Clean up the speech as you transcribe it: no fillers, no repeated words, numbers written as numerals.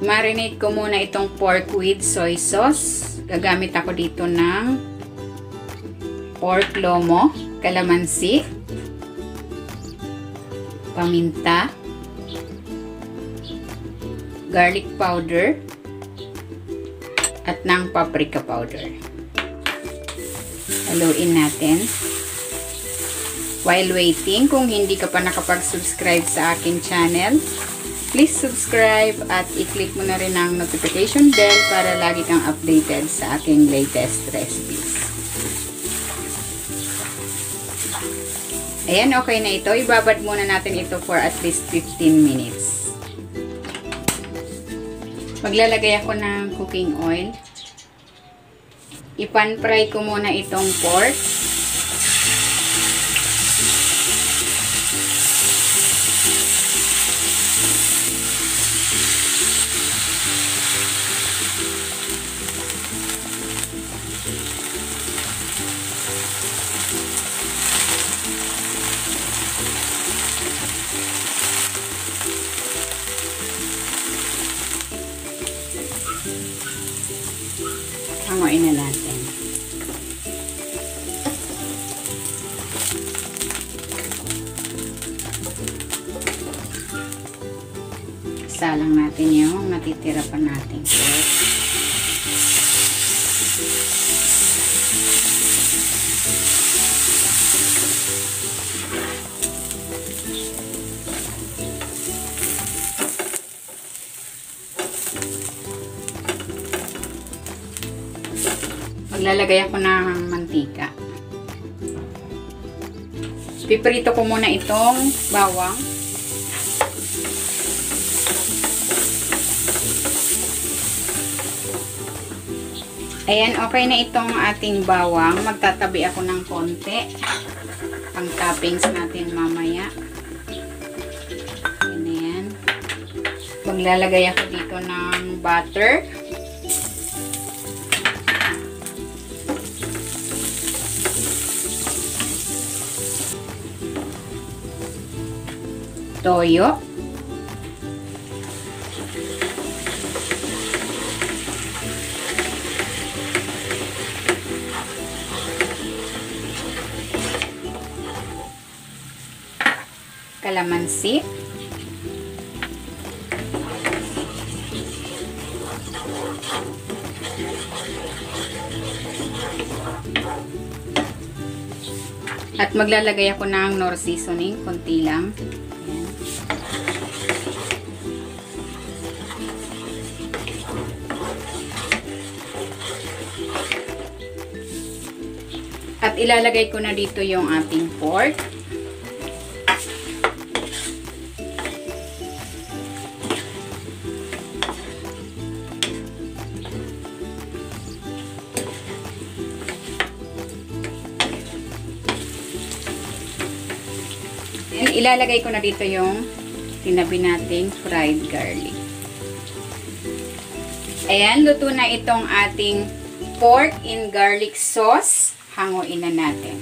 Marinate ko muna itong pork with soy sauce. Gagamit ako dito ng pork lomo, kalamansi, paminta, garlic powder, at ng paprika powder. Haluin natin. While waiting, kung hindi ka pa nakapag-subscribe sa akin channel, please subscribe at i-click mo na rin ang notification bell para lagi kang updated sa aking latest recipes. Ayan, okay na ito. Ibabad muna natin ito for at least 15 minutes. Maglalagay ako ng cooking oil. Ipan-fry ko muna itong pork. Hanguin na natin. Isa lang natin yung natitira pa natin. Maglalagay ako ng mantika. Piprito ko muna itong bawang. Ayan, okay na itong ating bawang. Magtatabi ako ng konti. Pang toppings natin mamaya. Ayan na yan. Maglalagay ako dito ng butter. Toyo. Kalamansi. At maglalagay ako ng Knorr seasoning, konti lang. At ilalagay ko na dito yung ating pork. And ilalagay ko na dito yung tinabi nating fried garlic. Ayan, luto na itong ating pork in garlic sauce. Hanguin na natin.